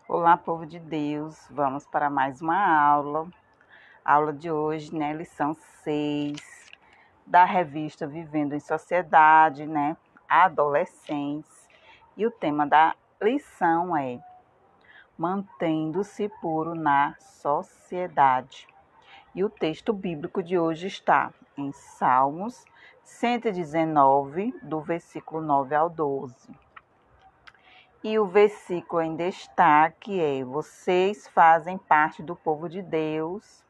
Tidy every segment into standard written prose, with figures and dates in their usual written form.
Olá, povo de Deus, vamos para mais uma aula de hoje, né, lição 6 da revista Vivendo em Sociedade, né, adolescentes, e o tema da lição é Mantendo-se puro na sociedade. E o texto bíblico de hoje está em Salmos 119, do versículo 9 ao 12. E o versículo em destaque é: vocês fazem parte do povo de Deus,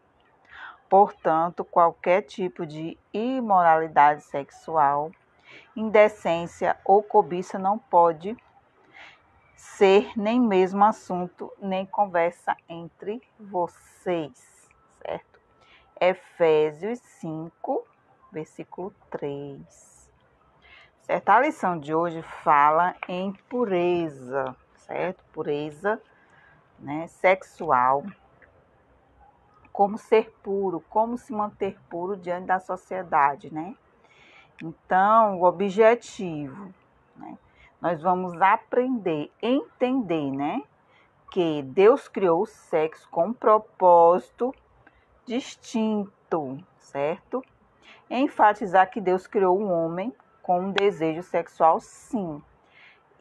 portanto, qualquer tipo de imoralidade sexual, indecência ou cobiça não pode ser nem mesmo assunto, nem conversa entre vocês, certo? Efésios 5, versículo 3. Certo? A lição de hoje fala em pureza, certo? Pureza, né, sexual, como ser puro, como se manter puro diante da sociedade, né? Então, o objetivo, né, nós vamos aprender, entender, né, que Deus criou o sexo com um propósito distinto, certo? Enfatizar que Deus criou o homem com um desejo sexual, sim,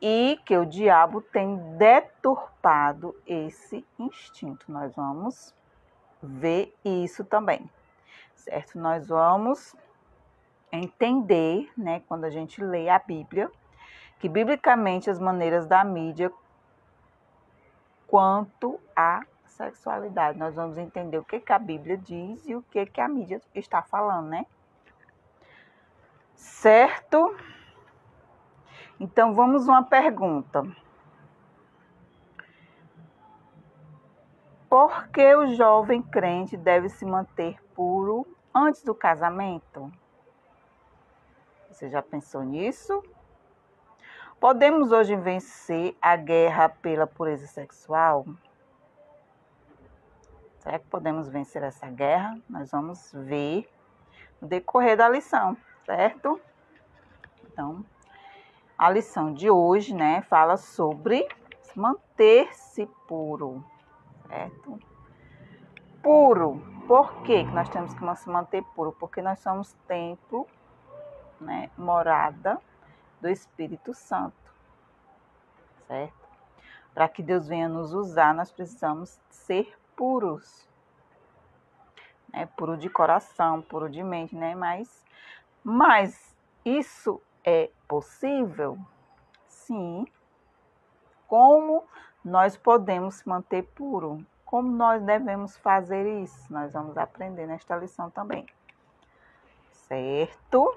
e que o diabo tem deturpado esse instinto. Nós vamos ver isso também, certo? Nós vamos entender, né, quando a gente lê a Bíblia, que biblicamente as maneiras da mídia quanto à sexualidade. Nós vamos entender o que a Bíblia diz e o que a mídia está falando, né? Certo? Então, vamos uma pergunta. Por que o jovem crente deve se manter puro antes do casamento? Você já pensou nisso? Podemos hoje vencer a guerra pela pureza sexual? Será que podemos vencer essa guerra? Nós vamos ver no decorrer da lição, certo? Então, a lição de hoje, né, fala sobre manter-se puro, certo? Puro. Por que nós temos que se manter puro? Porque nós somos templo, né, morada do Espírito Santo, certo? Para que Deus venha nos usar, nós precisamos ser puros, né? Puro de coração, puro de mente, né? Mas isso é possível? Sim. Como nós podemos manter puro? Como nós devemos fazer isso? Nós vamos aprender nesta lição também, certo?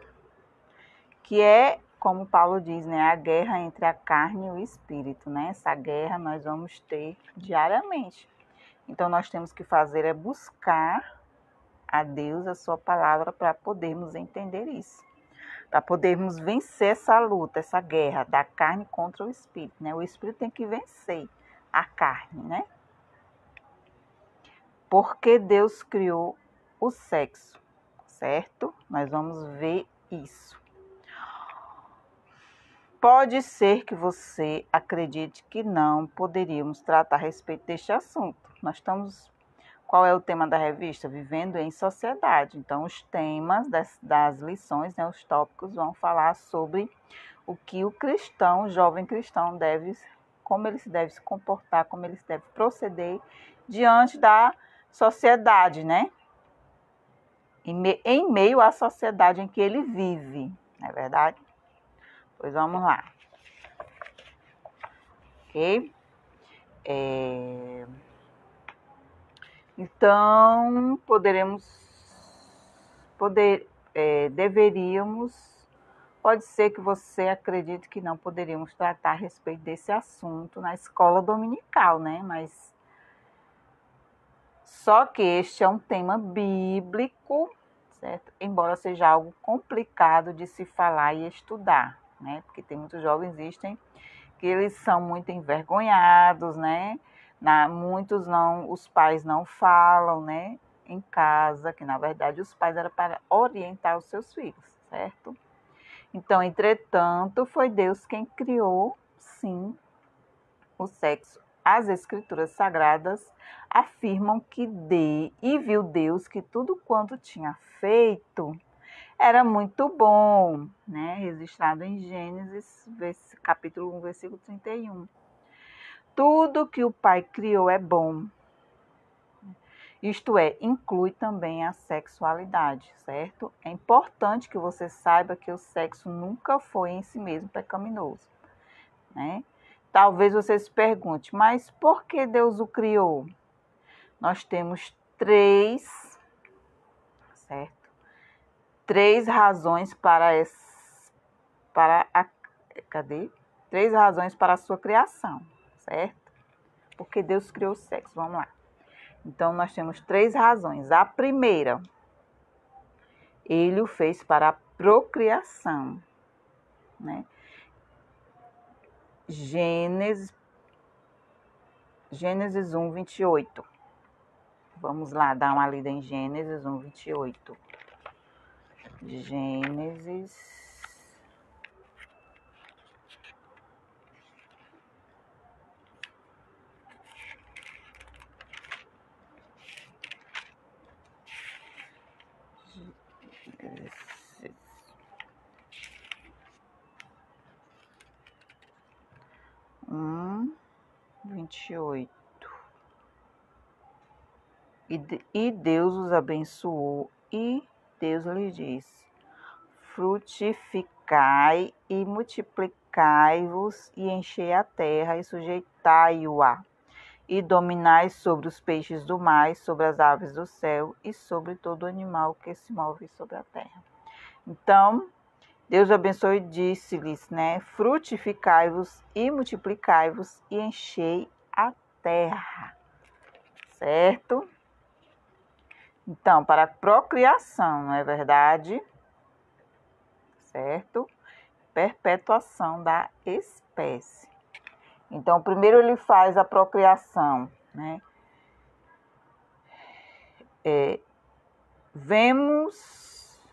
Que é, como Paulo diz, né, a guerra entre a carne e o espírito, né? Essa guerra nós vamos ter diariamente. Então, nós temos que fazer é buscar a Deus, a sua palavra, para podermos entender isso. Para podermos vencer essa luta, essa guerra da carne contra o espírito, né? O espírito tem que vencer a carne, né? Porque Deus criou o sexo, certo? Nós vamos ver isso. Pode ser que você acredite que não poderíamos tratar a respeito deste assunto. Qual é o tema da revista? Vivendo em Sociedade. Então, os temas das lições, né, os tópicos, vão falar sobre o que o cristão, o jovem cristão, como ele se deve se comportar, como ele se deve proceder diante da sociedade, né? Em meio à sociedade em que ele vive, não é verdade? Pois vamos lá. Ok? Então, pode ser que você acredite que não poderíamos tratar a respeito desse assunto na escola dominical, né? Mas só que este é um tema bíblico, certo? Embora seja algo complicado de se falar e estudar, né? Porque tem muitos jovens existem que eles são muito envergonhados, né? Muitos não, os pais não falam, né? Em casa, que na verdade os pais eram para orientar os seus filhos, certo? Então, entretanto, foi Deus quem criou, sim, o sexo as Escrituras Sagradas afirmam que viu Deus que tudo quanto tinha feito era muito bom, né? Registrado em Gênesis, capítulo 1, versículo 31. Tudo que o Pai criou é bom. Isto é, inclui também a sexualidade, certo? É importante que você saiba que o sexo nunca foi em si mesmo pecaminoso, né? Talvez você se pergunte, mas por que Deus o criou? Nós temos certo? 3 razões Três razões para a sua criação, certo? Porque Deus criou o sexo, vamos lá. Então, nós temos 3 razões. A primeira, ele o fez para a procriação, né? Gênesis 1, 28. Vamos lá, dar uma lida em Gênesis 1, 28. Gênesis 1, 28. E Deus os abençoou, e Deus lhes disse: frutificai e multiplicai-vos, e enchei a terra, e sujeitai-o-a, e dominai sobre os peixes do mar, sobre as aves do céu, e sobre todo animal que se move sobre a terra. Então, Deus abençoou e disse-lhes, né? Frutificai-vos e multiplicai-vos, e enchei a terra. Certo? Então, para a procriação, não é verdade? Certo? Perpetuação da espécie. Então, primeiro ele faz a procriação, né? Vemos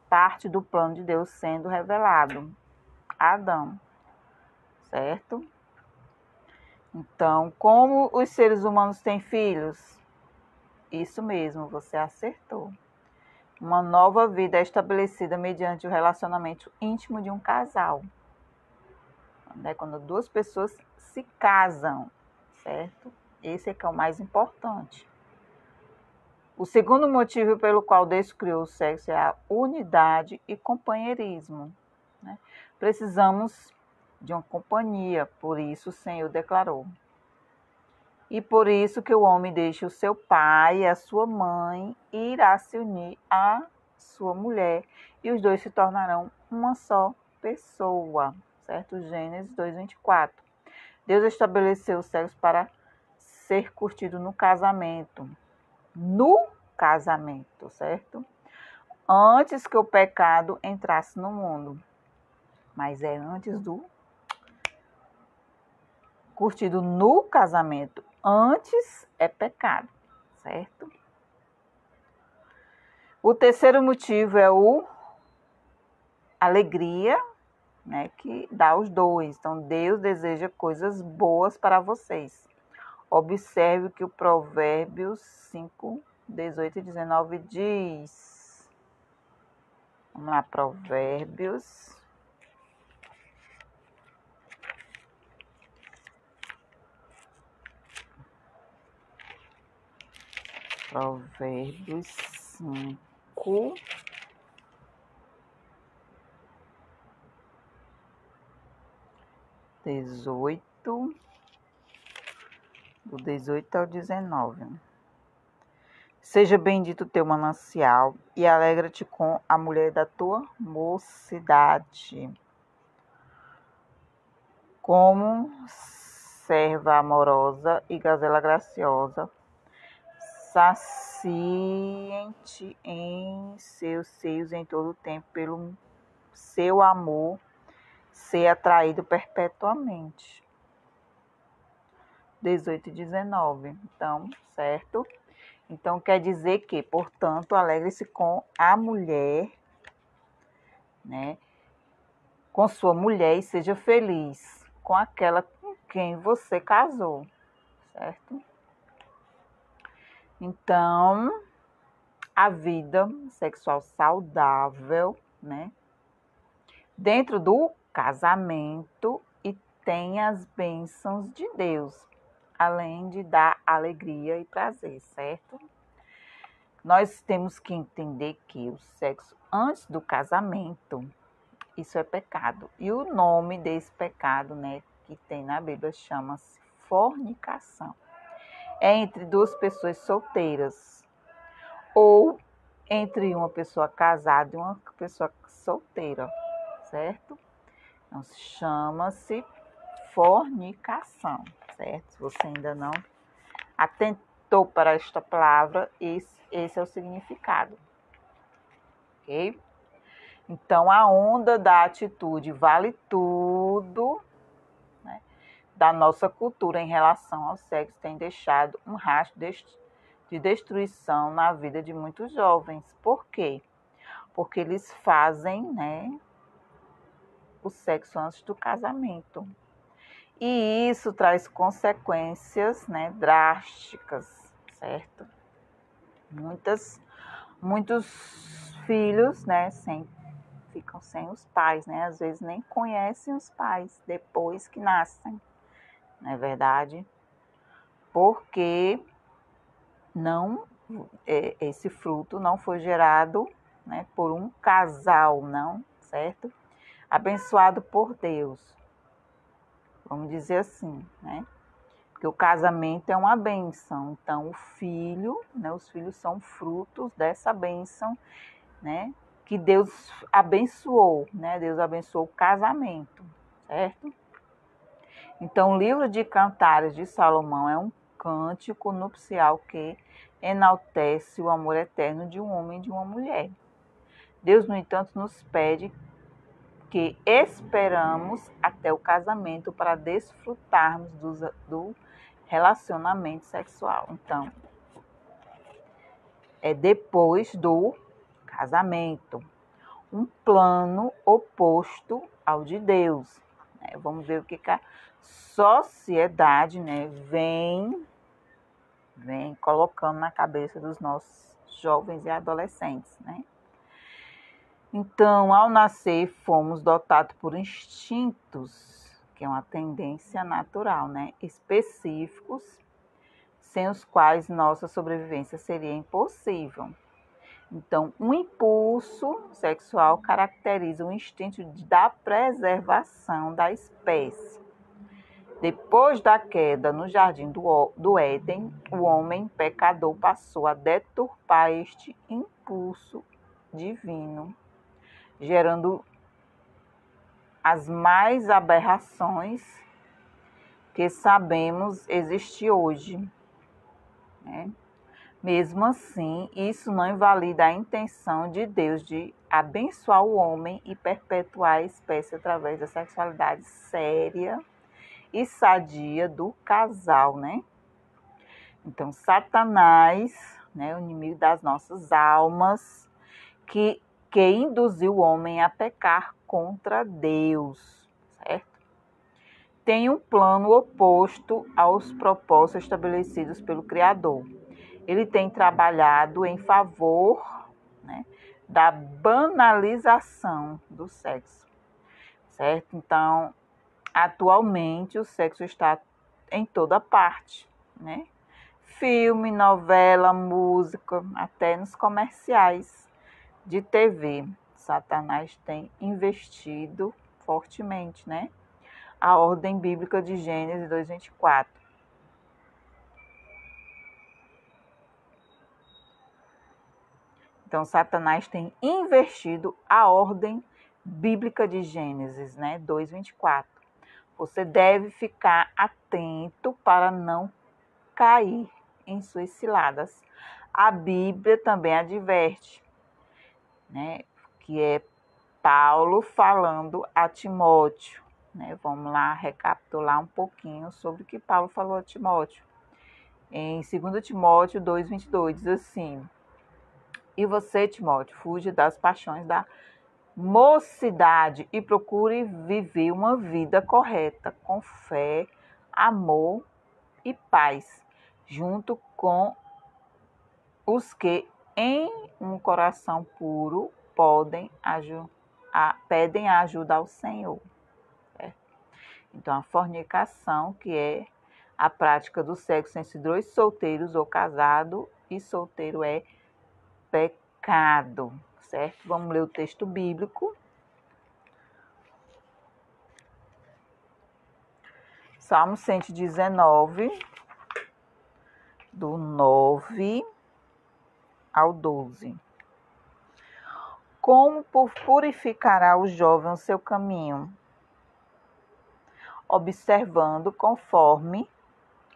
parte do plano de Deus sendo revelado a Adão, certo? Então, como os seres humanos têm filhos? Isso mesmo, você acertou. Uma nova vida é estabelecida mediante o relacionamento íntimo de um casal. Né? Quando 2 pessoas se casam, certo? Esse é que é o mais importante. O segundo motivo pelo qual Deus criou o sexo é a unidade e companheirismo. Né? Precisamos de uma companhia, por isso o Senhor declarou. E por isso que o homem deixa o seu pai e a sua mãe e irá se unir à sua mulher, e os 2 se tornarão uma só pessoa, certo? Gênesis 2, 24. Deus estabeleceu o sexo para ser curtido no casamento. No casamento, certo? Antes que o pecado entrasse no mundo. Mas é antes do curtido no casamento. Antes é pecado, certo? O terceiro motivo é alegria, né, que dá aos 2. Então, Deus deseja coisas boas para vocês. Observe o que o Provérbios 5, 18 e 19 diz. Vamos lá, Provérbios. Provérbios 5, 18, do 18 ao 19. Seja bendito o teu manancial e alegra-te com a mulher da tua mocidade. Como serva amorosa e gazela graciosa, saciente em seus seios em todo o tempo, pelo seu amor ser atraído perpetuamente. 18 e 19. Então, certo? Então, quer dizer que, portanto, alegre-se com a mulher, né? Com sua mulher, e seja feliz com aquela com quem você casou. certo? Então, a vida sexual saudável, né? Dentro do casamento e tem as bênçãos de Deus, além de dar alegria e prazer, certo? Nós temos que entender que o sexo antes do casamento, isso é pecado. E o nome desse pecado, né, que tem na Bíblia, chama-se fornicação. É entre duas pessoas solteiras ou entre uma pessoa casada e uma pessoa solteira, certo? Então, chama-se fornicação, certo? Se você ainda não atentou para esta palavra, esse é o significado, ok? Então, a onda da atitude vale tudo, né, da nossa cultura em relação ao sexo tem deixado um rastro de destruição na vida de muitos jovens. Por quê? Porque eles fazem, né, o sexo antes do casamento. E isso traz consequências, né, drásticas, certo? Muitos filhos, né, ficam sem os pais, né? Às vezes nem conhecem os pais depois que nascem, não é verdade? Porque esse fruto não foi gerado, né, por um casal, não, certo? Abençoado por Deus, vamos dizer assim, né? Porque o casamento é uma bênção, então o filho, né, os filhos são frutos dessa bênção, né, que Deus abençoou, né? Deus abençoou o casamento, certo? Então, o livro de Cantares de Salomão é um cântico nupcial que enaltece o amor eterno de um homem e de uma mulher. Deus, no entanto, nos pede que esperamos até o casamento para desfrutarmos do relacionamento sexual. Então, é depois do casamento, um plano oposto ao de Deus. Vamos ver o que a sociedade, né, vem colocando na cabeça dos nossos jovens e adolescentes, né? Então, ao nascer, fomos dotados por instintos, que é uma tendência natural, né, específicos, sem os quais nossa sobrevivência seria impossível. Então, um impulso sexual caracteriza o instinto da preservação da espécie. Depois da queda no jardim do Éden, o homem pecador passou a deturpar este impulso divino, gerando as mais aberrações que sabemos existir hoje, né? Mesmo assim, isso não invalida a intenção de Deus de abençoar o homem e perpetuar a espécie através da sexualidade séria e sadia do casal, né? Então, Satanás, né, o inimigo das nossas almas, que induziu o homem a pecar contra Deus, certo? Tem um plano oposto aos propósitos estabelecidos pelo Criador. Ele tem trabalhado em favor, né, da banalização do sexo, certo? Então, atualmente, o sexo está em toda parte, né? Filme, novela, música, até nos comerciais de TV. Satanás tem investido fortemente, né? A ordem bíblica de Gênesis 2:24. Então, Satanás tem invertido a ordem bíblica de Gênesis, né? 2:24. Você deve ficar atento para não cair em suas ciladas. A Bíblia também adverte, né? Que é Paulo falando a Timóteo, né? Vamos lá recapitular um pouquinho sobre o que Paulo falou a Timóteo. Em 2 Timóteo 2:22, diz assim: E você, Timóteo, fuja das paixões da mocidade e procure viver uma vida correta, com fé, amor e paz, junto com os que em um coração puro pedem a ajuda ao Senhor. Então, a fornicação, que é a prática do sexo entre dois solteiros ou casado, e solteiro é pecado, certo? Vamos ler o texto bíblico. Salmo 119, do 9 ao 12. Como purificará o jovem o seu caminho? Observando conforme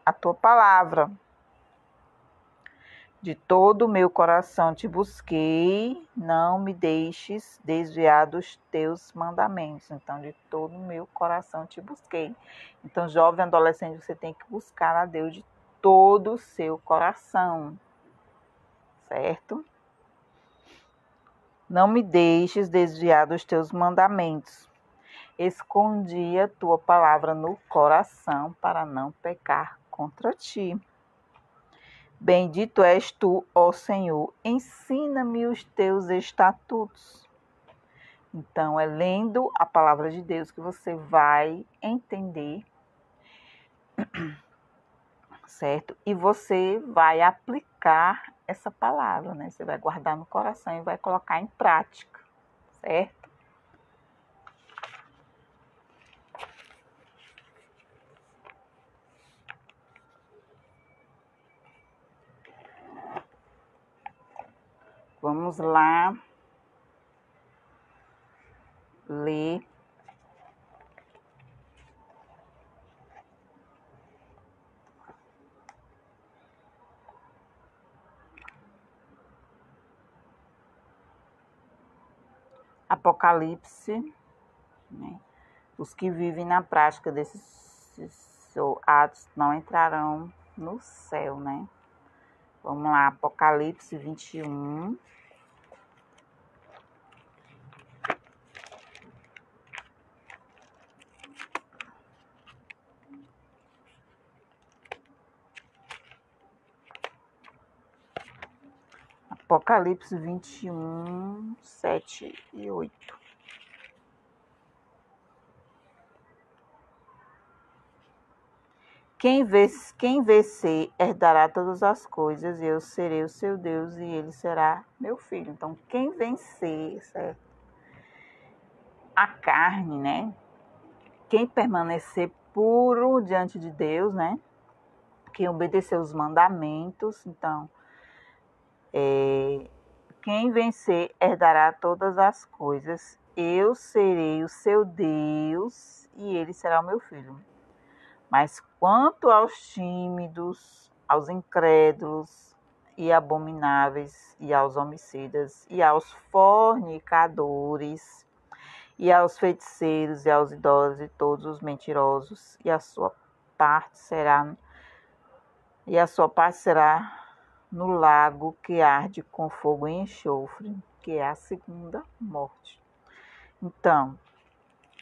a tua palavra. De todo o meu coração te busquei, não me deixes desviar dos teus mandamentos. Então, de todo o meu coração te busquei. Então, jovem, adolescente, você tem que buscar a Deus de todo o seu coração, certo? Não me deixes desviar dos teus mandamentos. Escondi a tua palavra no coração para não pecar contra ti. Bendito és tu, ó Senhor, ensina-me os teus estatutos. Então, é lendo a palavra de Deus que você vai entender, certo? E você vai aplicar essa palavra, né? Você vai guardar no coração e vai colocar em prática, certo? Vamos lá ler Apocalipse, né? Os que vivem na prática desses atos não entrarão no céu, né? Vamos lá, Apocalipse 21. Apocalipse 21, 7 e 8. Quem vencer herdará todas as coisas, e eu serei o seu Deus, e ele será meu filho. Então, quem vencer, certo? A carne, né? Quem permanecer puro diante de Deus, né? Quem obedecer os mandamentos, então, quem vencer herdará todas as coisas. Eu serei o seu Deus, e ele será o meu filho. Mas quanto aos tímidos, aos incrédulos e abomináveis, e aos homicidas, e aos fornicadores, e aos feiticeiros, e aos idólatras, e todos os mentirosos, e a sua parte será no lago que arde com fogo e enxofre, que é a segunda morte. Então,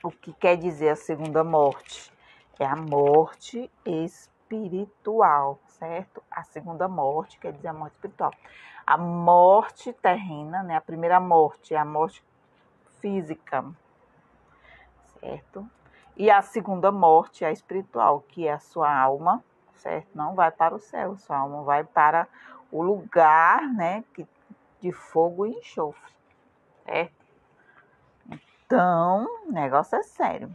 o que quer dizer a segunda morte? É a morte espiritual, certo? A segunda morte quer dizer a morte espiritual. A morte terrena, né? A primeira morte é a morte física, certo? E a segunda morte é a espiritual, que é a sua alma, certo? Não vai para o céu, sua alma vai para o lugar, né? De fogo e enxofre, certo? Então, o negócio é sério.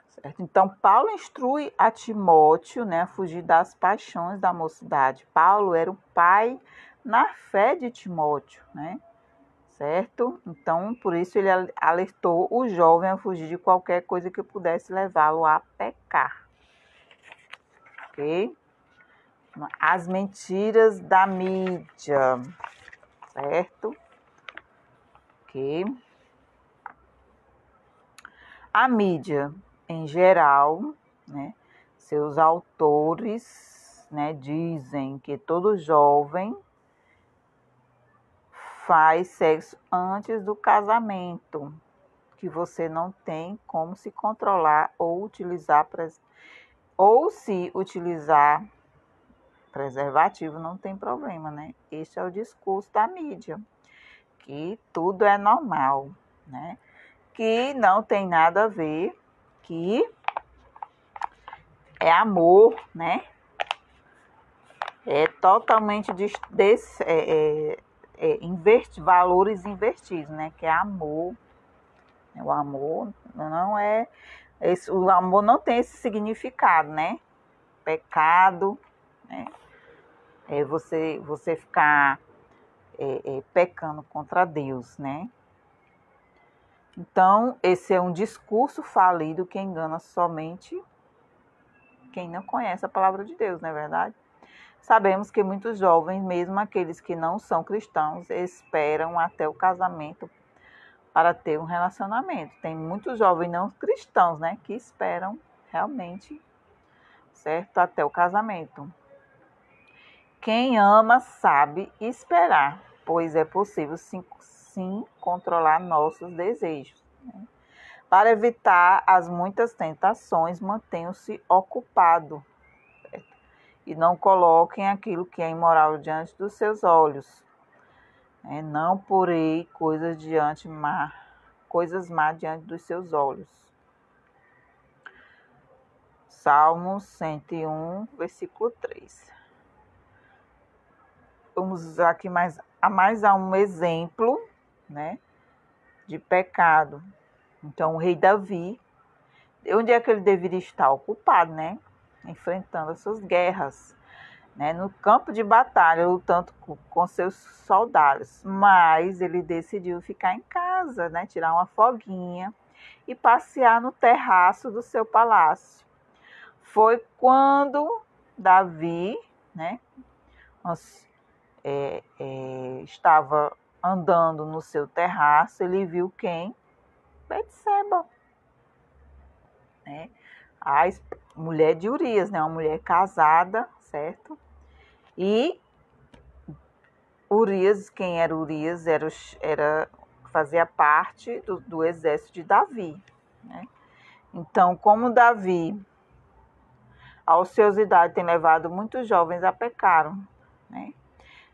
Certo? Então, Paulo instrui a Timóteo, né, a fugir das paixões da mocidade. Paulo era o pai na fé de Timóteo, né? Certo? Então, por isso ele alertou o jovem a fugir de qualquer coisa que pudesse levá-lo a pecar. Ok? As mentiras da mídia. Certo? Ok? A mídia, em geral, né, seus autores, né, dizem que todo jovem faz sexo antes do casamento, que você não tem como se controlar ou se utilizar preservativo não tem problema, né? Este é o discurso da mídia, que tudo é normal, né? Que não tem nada a ver, que é amor, né? É totalmente valores invertidos, né? Que é amor. O amor não é o amor não tem esse significado, né? Pecado, né? É você ficar pecando contra Deus, né? Então, esse é um discurso falido que engana somente quem não conhece a palavra de Deus, não é verdade? Sabemos que muitos jovens, mesmo aqueles que não são cristãos, esperam até o casamento para ter um relacionamento. Tem muitos jovens não cristãos, né, que esperam realmente, certo, até o casamento. Quem ama sabe esperar, pois é possível sim controlar nossos desejos, né? Para evitar as muitas tentações, mantenham-se ocupados, certo? E não coloquem aquilo que é imoral diante dos seus olhos. Não porei coisas más diante dos seus olhos. Salmos 101, versículo 3. Vamos usar aqui mais um exemplo, né, de pecado. Então, o rei Davi, onde é que ele deveria estar? Ocupado, né? Enfrentando as suas guerras, né? No campo de batalha, lutando com seus soldados. Mas ele decidiu ficar em casa, né? Tirar uma folguinha e passear no terraço do seu palácio. Foi quando Davi, né, estava andando no seu terraço, ele viu quem? Betseba, né? A mulher de Urias, né? Uma mulher casada, certo? E Urias, quem era Urias? Fazia parte do exército de Davi, né? Então, como Davi, a ociosidade tem levado muitos jovens a pecar, né?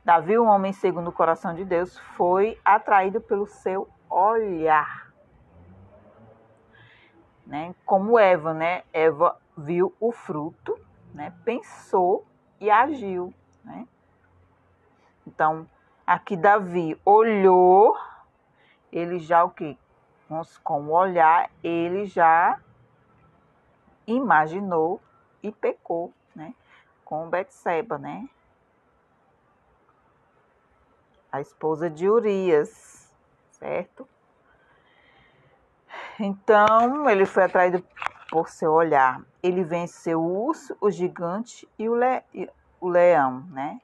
Davi, um homem segundo o coração de Deus, foi atraído pelo seu olhar, né? Como Eva, né? Eva viu o fruto, né? Pensou e agiu, né? Então, aqui Davi olhou, ele já o quê? Com o olhar, ele já imaginou e pecou, né? Com Betseba, né? A esposa de Urias, certo? Então, ele foi atraído por seu olhar. Ele venceu o urso, o gigante e o leão, né?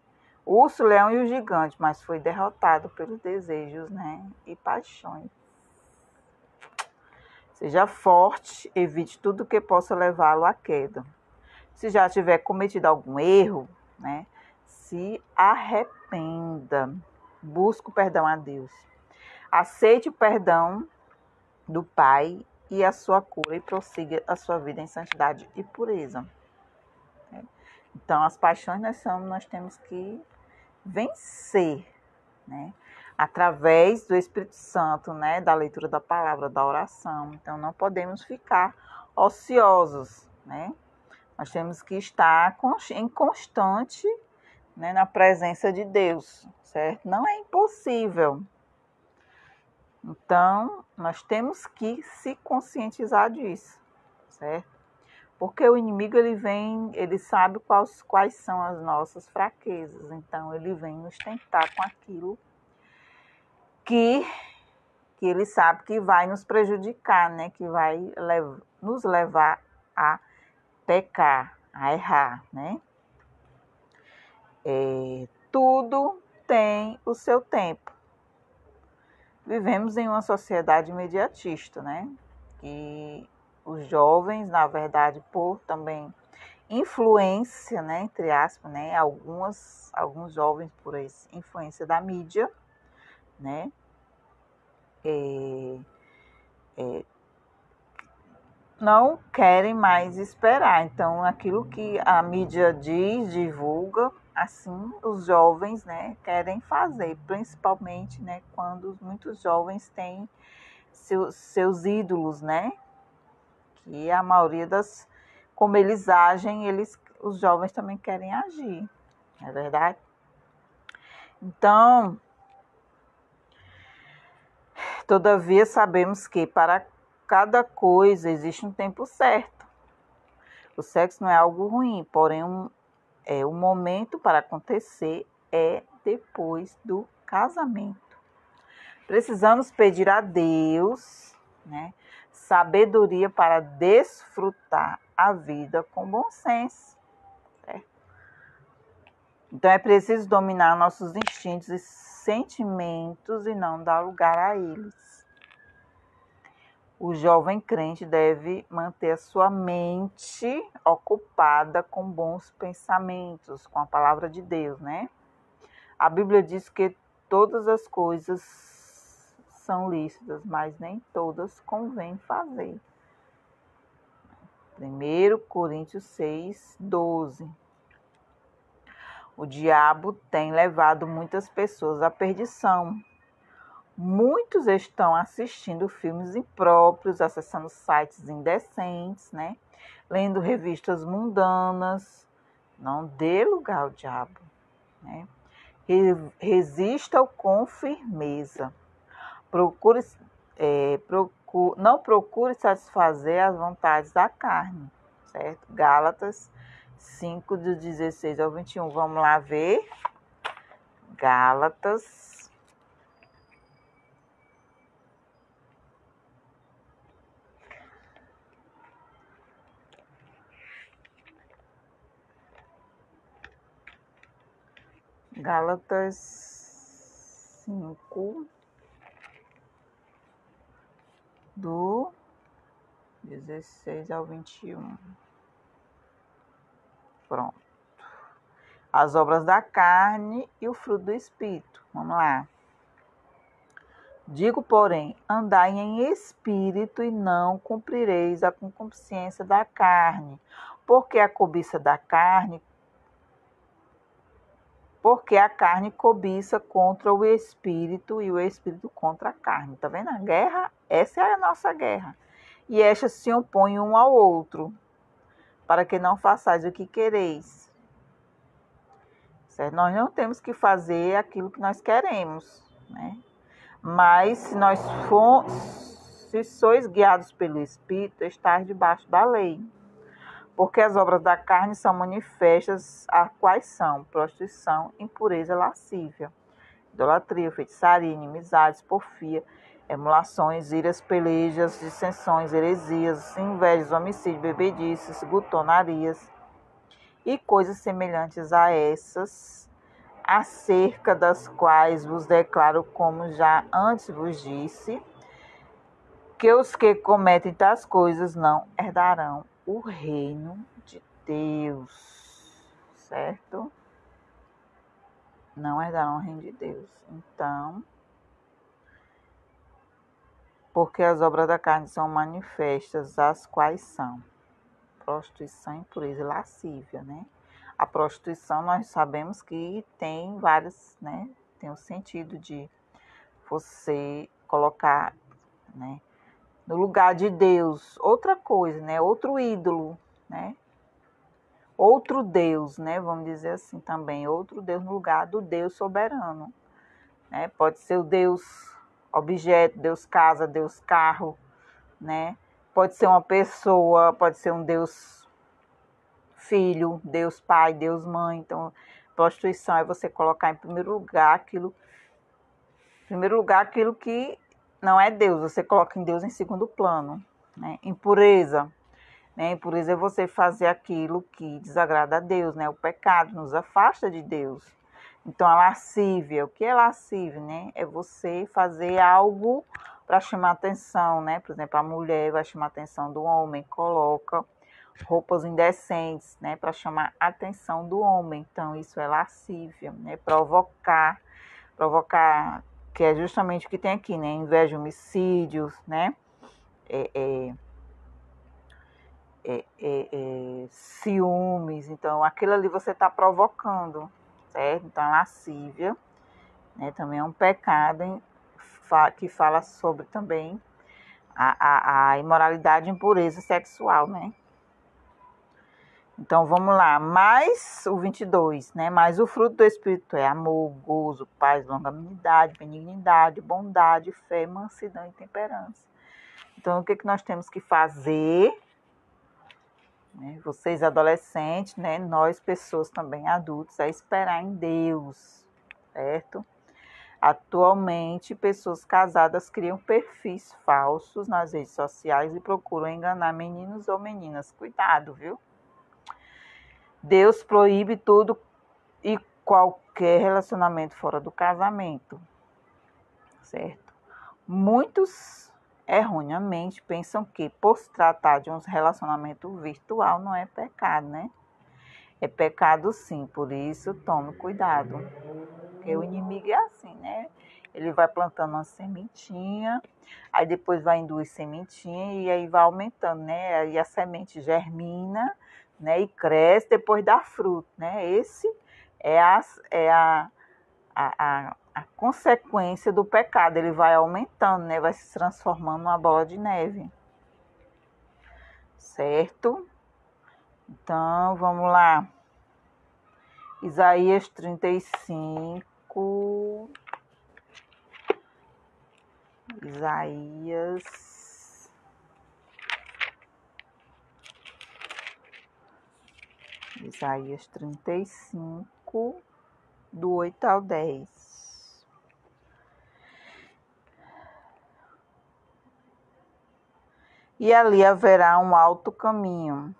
O urso, o leão e o gigante, mas foi derrotado pelos desejos, né? E paixões. Seja forte, evite tudo que possa levá-lo à queda. Se já tiver cometido algum erro, né? Se arrependa. Busque o perdão a Deus. Aceite o perdão do Pai e a sua cura e prossiga a sua vida em santidade e pureza. Então, as paixões nós temos que vencer, né? Através do Espírito Santo, né? Da leitura da palavra, da oração. Então, não podemos ficar ociosos, né? Nós temos que estar em constante, né, na presença de Deus, certo? Não é impossível. Então, nós temos que se conscientizar disso, certo? Porque o inimigo, ele sabe quais são as nossas fraquezas. Então, ele vem nos tentar com aquilo que ele sabe que vai nos prejudicar, né? Que vai nos levar a pecar, a errar, né? Tudo tem o seu tempo. Vivemos em uma sociedade imediatista, né? E os jovens, na verdade, por também influência, né, entre aspas, né, alguns jovens por influência da mídia, né, não querem mais esperar. Então, aquilo que a mídia diz, divulga, assim, os jovens, né, querem fazer, principalmente, né, quando muitos jovens têm seus ídolos, né, que a maioria como eles agem, os jovens também querem agir, não é verdade? Então, todavia sabemos que para cada coisa existe um tempo certo. O sexo não é algo ruim, porém o momento para acontecer é depois do casamento. Precisamos pedir a Deus, né, sabedoria para desfrutar a vida com bom senso. Certo? Então é preciso dominar nossos instintos e sentimentos e não dar lugar a eles. O jovem crente deve manter a sua mente ocupada com bons pensamentos, com a palavra de Deus, né? A Bíblia diz que todas as coisas são lícitas, mas nem todas convém fazer. 1 Coríntios 6:12. O diabo tem levado muitas pessoas à perdição. Muitos estão assistindo filmes impróprios, acessando sites indecentes, né? Lendo revistas mundanas. Não dê lugar ao diabo, né? Resista-o com firmeza. Não procure satisfazer as vontades da carne, certo? Gálatas 5, do 16 ao 21. Vamos lá ver. Gálatas 5, do 16 ao 21. Pronto. As obras da carne e o fruto do Espírito. Vamos lá. Digo, porém, andai em espírito e não cumprireis a concupiscência da carne, porque a carne cobiça contra o espírito e o espírito contra a carne. Tá vendo a guerra? Essa é a nossa guerra. E estas se opõem um ao outro, para que não façais o que quereis. Certo? Nós não temos que fazer aquilo que nós queremos, né? Mas se sois guiados pelo Espírito, estáis debaixo da lei. Porque as obras da carne são manifestas, as quais são prostituição, impureza, lascívia, idolatria, feitiçaria, inimizades, porfia, emulações, iras, pelejas, dissensões, heresias, invejas, homicídios, bebedices, glutonarias e coisas semelhantes a essas, acerca das quais vos declaro, como já antes vos disse, que os que cometem tais coisas não herdarão o reino de Deus, certo? Não herdarão o reino de Deus. Então, porque as obras da carne são manifestas, as quais são prostituição, impureza e lascívia, né? A prostituição, nós sabemos que tem vários, né? Tem o sentido de você colocar, né, no lugar de Deus outra coisa, né? Outro ídolo, né? Outro Deus, né? Vamos dizer assim também, outro Deus no lugar do Deus soberano, né? Pode ser o Deus objeto, Deus casa, Deus carro, né? Pode ser uma pessoa, pode ser um Deus filho, Deus pai, Deus mãe. Então, prostituição é você colocar em primeiro lugar aquilo que não é Deus, você coloca em Deus em segundo plano, né? Impureza, né? Impureza é você fazer aquilo que desagrada a Deus, né? O pecado nos afasta de Deus. Então, a lascívia, o que é lascívia, né? É você fazer algo para chamar atenção, né? Por exemplo, a mulher vai chamar a atenção do homem, coloca roupas indecentes, né? Para chamar a atenção do homem. Então, isso é lascívia, né? Provocar, que é justamente o que tem aqui, né? Inveja, homicídios, né? ciúmes. Então, aquilo ali você está provocando, certo? Então, a lascívia, né, também é um pecado que fala sobre também a imoralidade e impureza sexual, né? Então, vamos lá. Mais o 22, né? Mas o fruto do Espírito é amor, gozo, paz, longanimidade, benignidade, bondade, fé, mansidão e temperança. Então, o que nós temos que fazer, né? Vocês adolescentes, né? Nós, pessoas também adultos, é esperar em Deus, certo? Atualmente, pessoas casadas criam perfis falsos nas redes sociais e procuram enganar meninos ou meninas. Cuidado, viu? Deus proíbe tudo e qualquer relacionamento fora do casamento, certo? Muitos erroneamente pensam que por se tratar de um relacionamento virtual não é pecado, né? É pecado sim, por isso tome cuidado. Porque o inimigo é assim, né? Ele vai plantando uma sementinha, aí depois vai indo sementinha e aí vai aumentando, né? Aí a semente germina, né? E cresce, depois dá fruto, né? Esse é a consequência do pecado. Ele vai aumentando, né? Vai se transformando numa bola de neve. Certo? Então, vamos lá. Isaías 35. Isaías 35, do 8 ao 10. E ali haverá um alto caminho,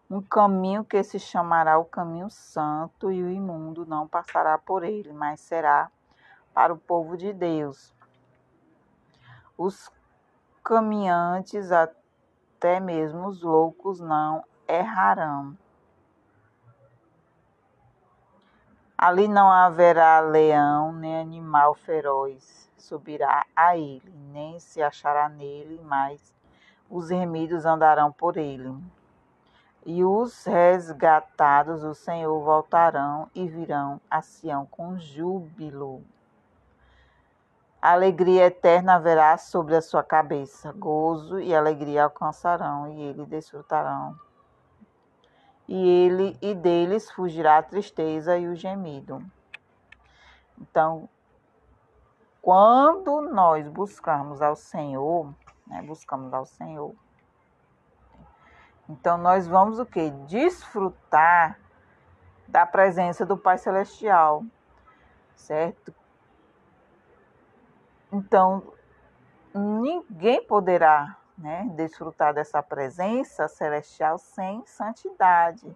um caminho que se chamará o caminho santo, e o imundo não passará por ele, mas será para o povo de Deus. Os caminhantes, até mesmo os loucos, não errarão. Ali não haverá leão, nem animal feroz subirá a ele, nem se achará nele, mas os remidos andarão por ele. E os resgatados do Senhor voltarão e virão a Sião com júbilo. Alegria eterna haverá sobre a sua cabeça, gozo e alegria alcançarão, e eles desfrutarão. E deles fugirá a tristeza e o gemido. Então, quando nós buscamos ao Senhor, né, então nós vamos o quê? Desfrutar da presença do Pai Celestial, certo? Então, ninguém poderá, né, desfrutar dessa presença celestial sem santidade,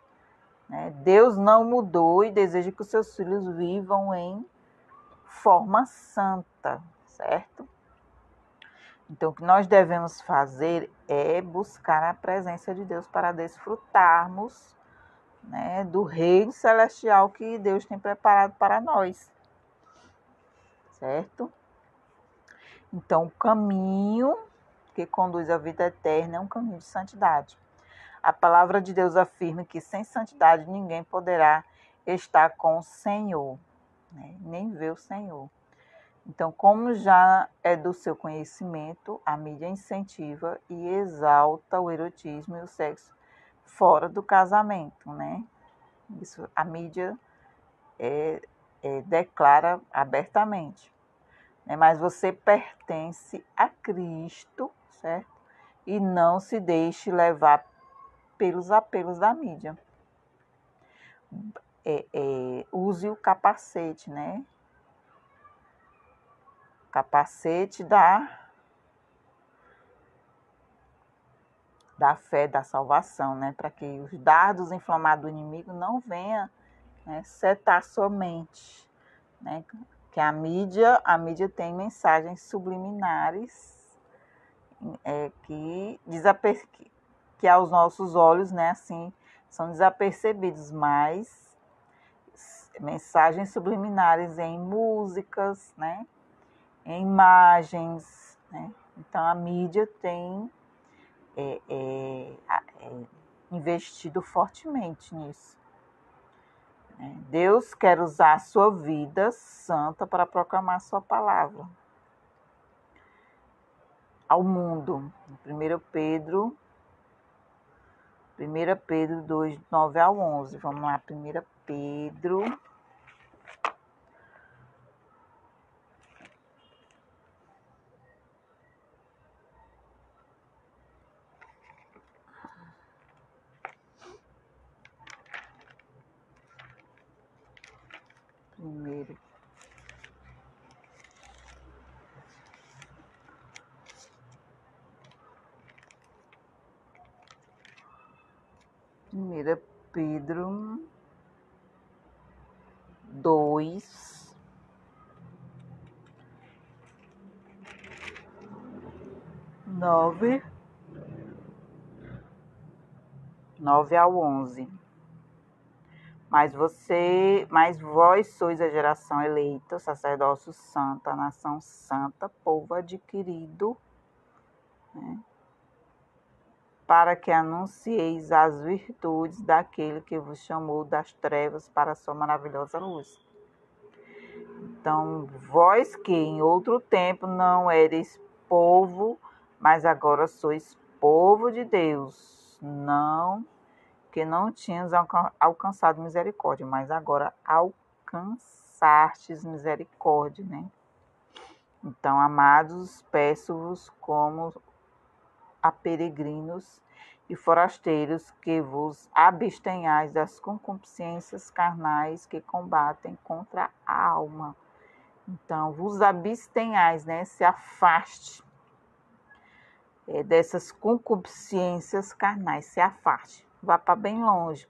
né? Deus não mudou e deseja que os seus filhos vivam em forma santa, certo? Então, o que nós devemos fazer é buscar a presença de Deus para desfrutarmos, né, do reino celestial que Deus tem preparado para nós, certo? Então, o caminho que conduz à vida eterna é um caminho de santidade. A palavra de Deus afirma que sem santidade ninguém poderá estar com o Senhor, né? Nem ver o Senhor. Então, como já é do seu conhecimento, a mídia incentiva e exalta o erotismo e o sexo fora do casamento, né? Isso a mídia declara abertamente. Né? Mas você pertence a Cristo, certo? E não se deixe levar pelos apelos da mídia. Use o capacete, né? Capacete da fé, da salvação, né? Para que os dardos inflamados do inimigo não venham, né, setar sua mente, né? Que a mídia tem mensagens subliminares que aos nossos olhos, né, assim, são desapercebidos, mas mensagens subliminares em músicas, né, em imagens, né, Então, a mídia tem investido fortemente nisso. Deus quer usar a sua vida santa para proclamar sua palavra ao mundo. 1 Pedro 2, 9 ao 11. Vamos lá, 1 Pedro. Primeiro. Primeira Pedro 2, 9 ao 11. Mas vós sois a geração eleita, o sacerdócio santo, a nação santa, povo adquirido, né, para que anuncieis as virtudes daquele que vos chamou das trevas para a sua maravilhosa luz. Então, vós que em outro tempo não eres povo, mas agora sois povo de Deus, que não tinhas alcançado misericórdia, mas agora alcançastes misericórdia, né? Então, amados, peço-vos como a peregrinos e forasteiros que vos abstenhais das concupiscências carnais que combatem contra a alma. Então, vos abstenhais, né? Se afaste dessas concupiscências carnais, se afaste. Vá para bem longe,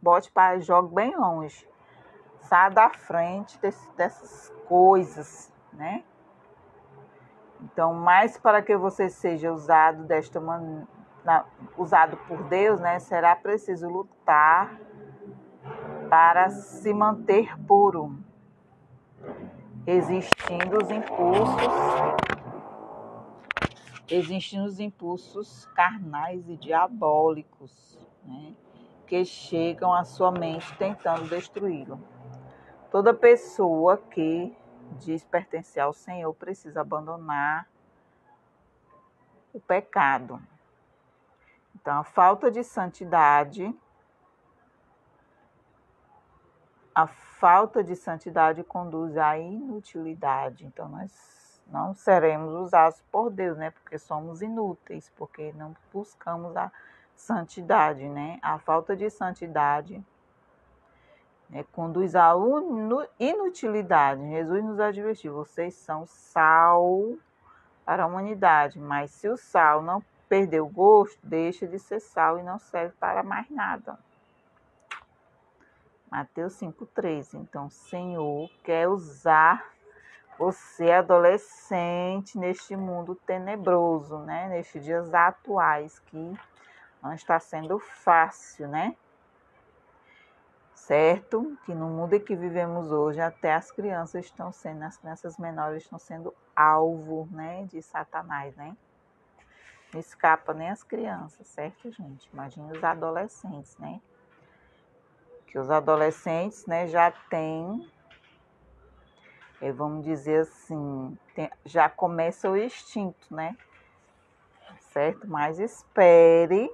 jogue bem longe. Saia da frente dessas coisas, né? Então, mais para que você seja usado desta maneira, usado por Deus, né? Será preciso lutar para se manter puro, resistindo os impulsos carnais e diabólicos, né, que chegam à sua mente tentando destruí-lo. Toda pessoa que diz pertencer ao Senhor precisa abandonar o pecado. Então, a falta de santidade conduz à inutilidade. Então, nós não seremos usados por Deus, né? Porque somos inúteis, porque não buscamos a santidade, né? A falta de santidade, né, conduz à inutilidade. Jesus nos advertiu: vocês são sal para a humanidade, mas se o sal não perder o gosto, deixa de ser sal e não serve para mais nada. Mateus 5,13. Então, o Senhor quer usar você, adolescente, neste mundo tenebroso, né? Nestes dias atuais, que não está sendo fácil, né? Certo? Que no mundo em que vivemos hoje, até as crianças menores estão sendo alvo, né, de Satanás, né? Não escapa nem as crianças, certo, gente? Imagina os adolescentes, né? Que os adolescentes, né, já têm, vamos dizer assim, já começa o instinto, né? Certo? Mas espere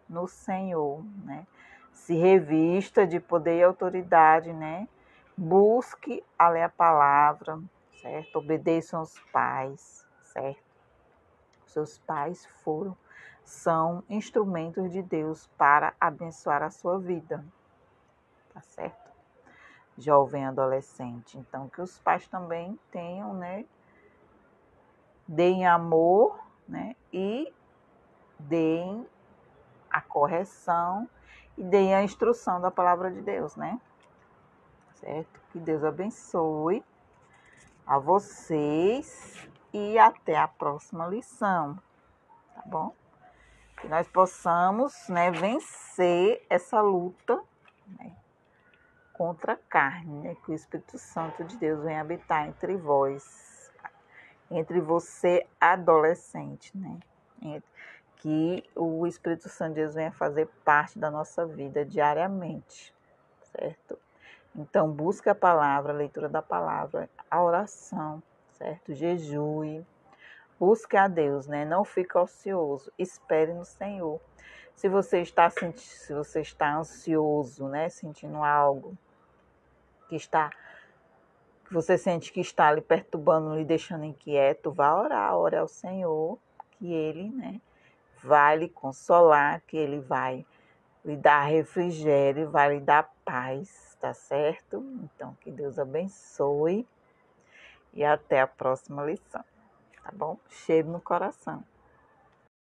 no Senhor, né? Se revista de poder e autoridade, né? Busque a ler a palavra, certo? Obedeçam aos pais, certo? Seus pais são instrumentos de Deus para abençoar a sua vida, tá certo? Jovem adolescente. Então, que os pais também tenham, né? Deem amor, né? E deem a correção e deem a instrução da palavra de Deus, né? Certo? Que Deus abençoe a vocês e até a próxima lição, tá bom? Que nós possamos, né, vencer essa luta, né, contra a carne, né? Que o Espírito Santo de Deus venha habitar entre vós entre você adolescente, né? Que o Espírito Santo de Deus venha fazer parte da nossa vida diariamente, certo? Então, busque a palavra, a leitura da palavra, a oração, certo? Jejue, busque a Deus, né? Não fique ocioso, espere no Senhor. Se você está ansioso, né? Sentindo algo que você sente que está lhe perturbando, lhe deixando inquieto, vá orar, ore ao Senhor, que Ele, né, vai lhe consolar, que Ele vai lhe dar refrigério, vai lhe dar paz, tá certo? Então, que Deus abençoe e até a próxima lição, tá bom? Cheiro no coração.